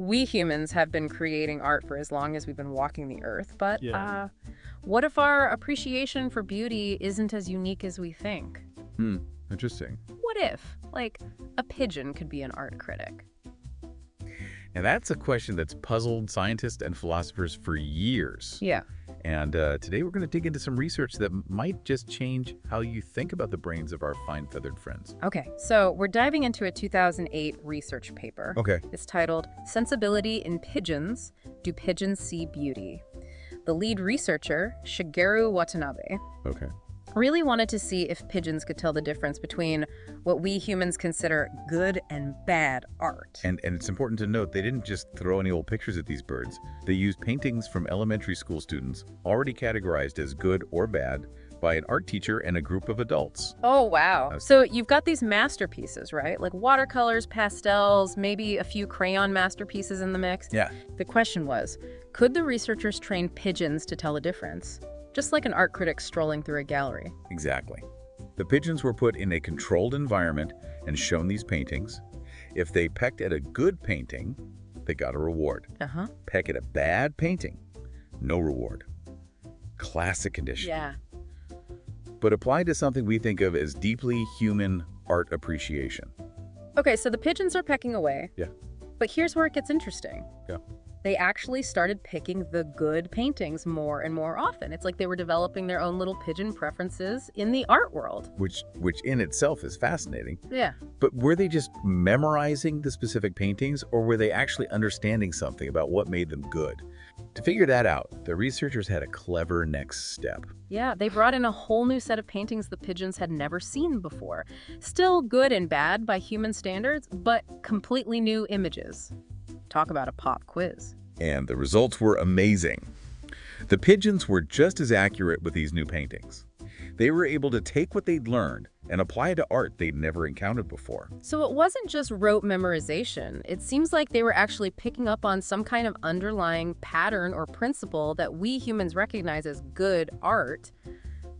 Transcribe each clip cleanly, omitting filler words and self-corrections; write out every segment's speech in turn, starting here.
we humans have been creating art for as long as we've been walking the earth, but Yeah. what if our appreciation for beauty isn't as unique as we think? Hmm, interesting. What if, like, a pigeon could be an art critic? Now that's a question that's puzzled scientists and philosophers for years. Yeah. And today we're going to dig into some research that might just change how you think about the brains of our fine-feathered friends. Okay, so we're diving into a 2008 research paper. Okay. It's titled Sensibility in Pigeons, Do Pigeons See Beauty? The lead researcher, Shigeru Watanabe, Okay. really wanted to see if pigeons could tell the difference between what we humans consider good and bad art. And it's important to note they didn't just throw any old pictures at these birds. They used paintings from elementary school students already categorized as good or bad by an art teacher and a group of adults. Oh, wow. So you've got these masterpieces, right? Like watercolors, pastels, maybe a few crayon masterpieces in the mix. Yeah. The question was, could the researchers train pigeons to tell the difference? Just like an art critic strolling through a gallery. Exactly. The pigeons were put in a controlled environment and shown these paintings. If they pecked at a good painting, they got a reward. Uh-huh. Peck at a bad painting, no reward. Classic condition. Yeah. But applied to something we think of as deeply human art appreciation. Okay, so the pigeons are pecking away. Yeah. But here's where it gets interesting. Yeah. They actually started picking the good paintings more and more often. It's like they were developing their own little pigeon preferences in the art world. Which in itself is fascinating. Yeah. But were they just memorizing the specific paintings, or were they actually understanding something about what made them good? To figure that out, the researchers had a clever next step. Yeah, they brought in a whole new set of paintings the pigeons had never seen before. Still good and bad by human standards, but completely new images. Talk about a pop quiz. And the results were amazing. The pigeons were just as accurate with these new paintings. They were able to take what they'd learned and apply it to art they'd never encountered before. So it wasn't just rote memorization. It seems like they were actually picking up on some kind of underlying pattern or principle that we humans recognize as good art.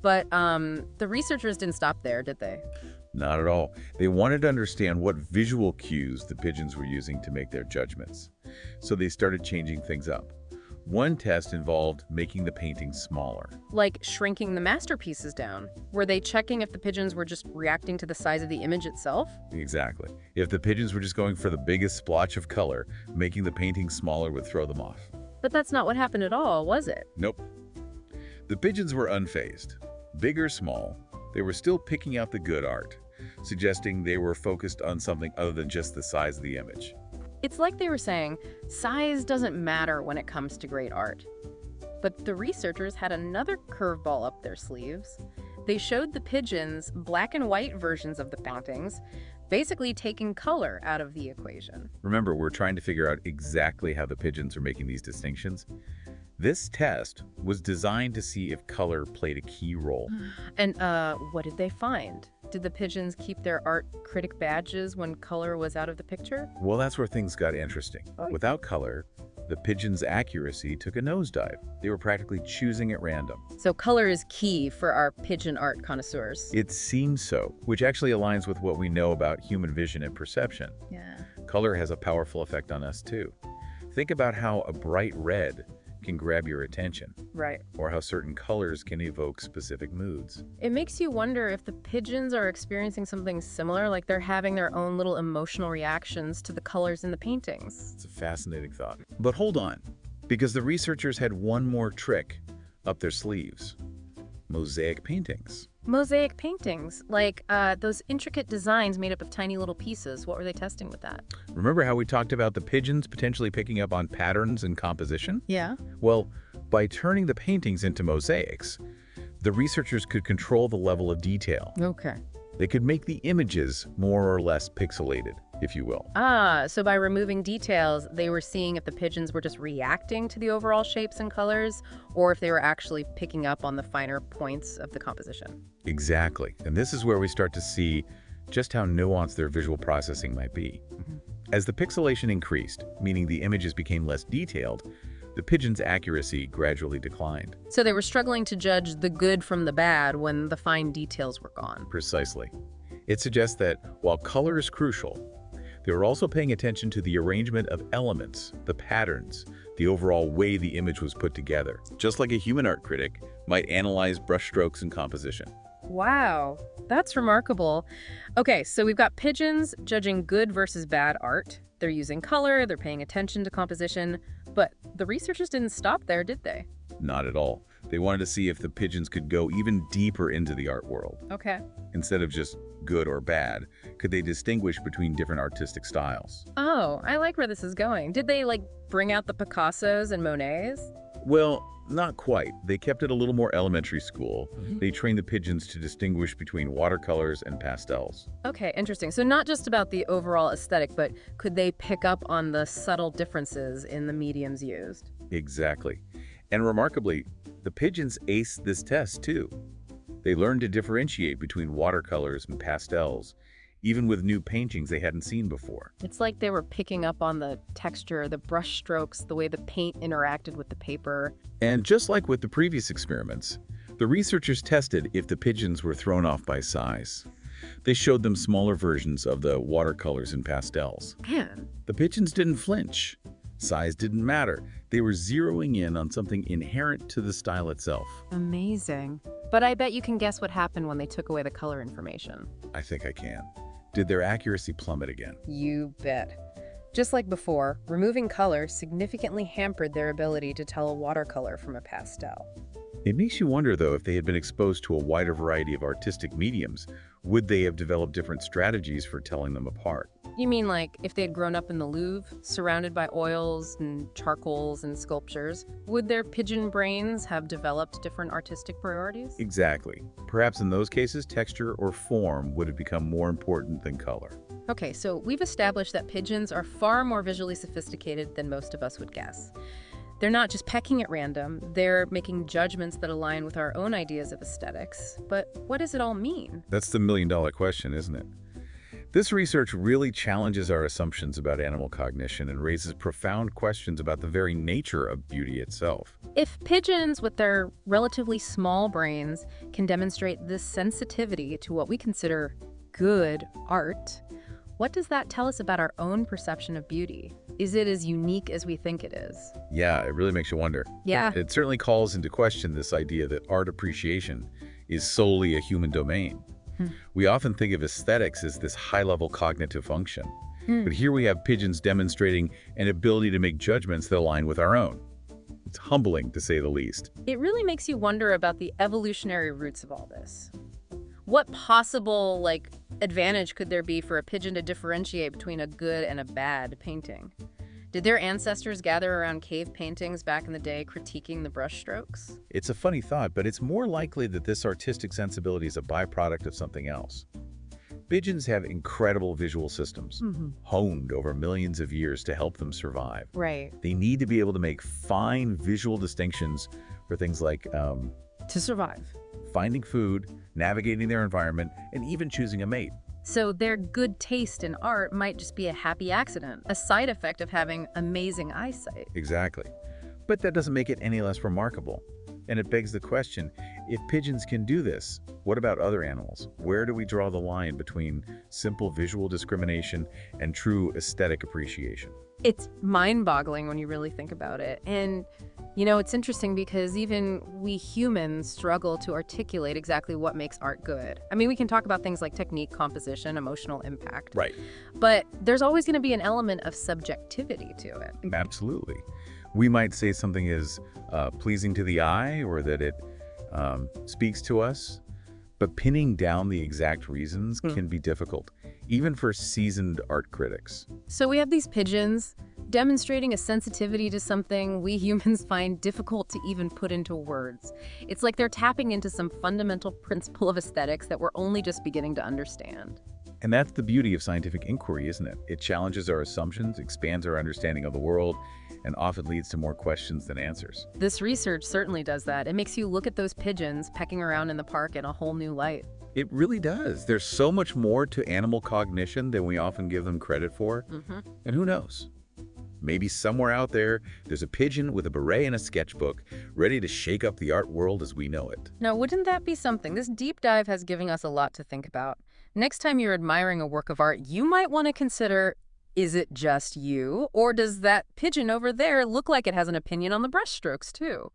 But the researchers didn't stop there, did they? Not at all. They wanted to understand what visual cues the pigeons were using to make their judgments. So they started changing things up. One test involved making the paintings smaller. Like shrinking the masterpieces down. Were they checking if the pigeons were just reacting to the size of the image itself? Exactly. If the pigeons were just going for the biggest splotch of color, making the painting smaller would throw them off. But that's not what happened at all, was it? Nope. The pigeons were unfazed. Big or small, they were still picking out the good art, suggesting they were focused on something other than just the size of the image. It's like they were saying, size doesn't matter when it comes to great art. But the researchers had another curveball up their sleeves. They showed the pigeons black and white versions of the paintings, basically taking color out of the equation. Remember, we're trying to figure out exactly how the pigeons are making these distinctions. This test was designed to see if color played a key role. And what did they find? Did the pigeons keep their art critic badges when color was out of the picture? Well, that's where things got interesting. Oh. Without color, the pigeons' accuracy took a nosedive. They were practically choosing at random. So color is key for our pigeon art connoisseurs. It seems so, which actually aligns with what we know about human vision and perception. Yeah. Color has a powerful effect on us too. Think about how a bright red can grab your attention, Right. or how certain colors can evoke specific moods. It makes you wonder if the pigeons are experiencing something similar, like they're having their own little emotional reactions to the colors in the paintings. It's a fascinating thought. But hold on, because the researchers had one more trick up their sleeves. Mosaic paintings. Mosaic paintings, like those intricate designs made up of tiny little pieces. What were they testing with that? Remember how we talked about the pigeons potentially picking up on patterns in composition? Yeah. Well, by turning the paintings into mosaics, the researchers could control the level of detail. Okay. They could make the images more or less pixelated, if you will. So by removing details, they were seeing if the pigeons were just reacting to the overall shapes and colors, or if they were actually picking up on the finer points of the composition. Exactly. And this is where we start to see just how nuanced their visual processing might be. As the pixelation increased, meaning the images became less detailed, the pigeons' accuracy gradually declined. So they were struggling to judge the good from the bad when the fine details were gone. Precisely. It suggests that while color is crucial, They were also paying attention to the arrangement of elements, the patterns, the overall way the image was put together, just like a human art critic might analyze brushstrokes and composition. Wow, that's remarkable. Okay, so we've got pigeons judging good versus bad art. They're using color, they're paying attention to composition, but the researchers didn't stop there, did they? Not at all. They wanted to see if the pigeons could go even deeper into the art world. Okay. Instead of just good or bad, could they distinguish between different artistic styles? Oh, I like where this is going. Did they, like, bring out the Picassos and Monets? Well, not quite. They kept it a little more elementary school. They trained the pigeons to distinguish between watercolors and pastels. Okay, interesting. So not just about the overall aesthetic, but could they pick up on the subtle differences in the mediums used? Exactly. And remarkably, the pigeons aced this test too. They learned to differentiate between watercolors and pastels, even with new paintings they hadn't seen before. It's like they were picking up on the texture, the brush strokes, the way the paint interacted with the paper. And just like with the previous experiments, the researchers tested if the pigeons were thrown off by size. They showed them smaller versions of the watercolors and pastels. Man. The pigeons didn't flinch. Size didn't matter. They were zeroing in on something inherent to the style itself. Amazing. But I bet you can guess what happened when they took away the color information. I think I can. Did their accuracy plummet again? You bet. Just like before, removing color significantly hampered their ability to tell a watercolor from a pastel. It makes you wonder, though, if they had been exposed to a wider variety of artistic mediums, would they have developed different strategies for telling them apart? You mean like if they had grown up in the Louvre, surrounded by oils and charcoals and sculptures, would their pigeon brains have developed different artistic priorities? Exactly. Perhaps in those cases, texture or form would have become more important than color. Okay, so we've established that pigeons are far more visually sophisticated than most of us would guess. They're not just pecking at random, they're making judgments that align with our own ideas of aesthetics. But what does it all mean? That's the million-dollar question, isn't it? This research really challenges our assumptions about animal cognition and raises profound questions about the very nature of beauty itself. If pigeons with their relatively small brains can demonstrate this sensitivity to what we consider good art, what does that tell us about our own perception of beauty? Is it as unique as we think it is? Yeah, it really makes you wonder. Yeah. It certainly calls into question this idea that art appreciation is solely a human domain. We often think of aesthetics as this high-level cognitive function. But here we have pigeons demonstrating an ability to make judgments that align with our own. It's humbling, to say the least. It really makes you wonder about the evolutionary roots of all this. What possible, advantage could there be for a pigeon to differentiate between a good and a bad painting? Did their ancestors gather around cave paintings back in the day critiquing the brushstrokes? It's a funny thought, but it's more likely that this artistic sensibility is a byproduct of something else. Pigeons have incredible visual systems, honed over millions of years to help them survive. Right. They need to be able to make fine visual distinctions for things like To survive. finding food, navigating their environment, and even choosing a mate. So their good taste in art might just be a happy accident, a side effect of having amazing eyesight. Exactly. But that doesn't make it any less remarkable. And it begs the question, if pigeons can do this, what about other animals? Where do we draw the line between simple visual discrimination and true aesthetic appreciation? It's mind-boggling when you really think about it. And, it's interesting because even we humans struggle to articulate exactly what makes art good. I mean, we can talk about things like technique, composition, emotional impact. Right. But there's always going to be an element of subjectivity to it. Absolutely. We might say something is pleasing to the eye or that it speaks to us, but pinning down the exact reasons can be difficult, even for seasoned art critics. So we have these pigeons demonstrating a sensitivity to something we humans find difficult to even put into words. It's like they're tapping into some fundamental principle of aesthetics that we're only just beginning to understand. And that's the beauty of scientific inquiry, isn't it? It challenges our assumptions, expands our understanding of the world, and often leads to more questions than answers. This research certainly does that. It makes you look at those pigeons pecking around in the park in a whole new light. It really does. There's so much more to animal cognition than we often give them credit for. And who knows? Maybe somewhere out there, there's a pigeon with a beret and a sketchbook, ready to shake up the art world as we know it. Now, wouldn't that be something? This deep dive has given us a lot to think about. Next time you're admiring a work of art, you might want to consider, Is it just you, or does that pigeon over there look like it has an opinion on the brushstrokes, too?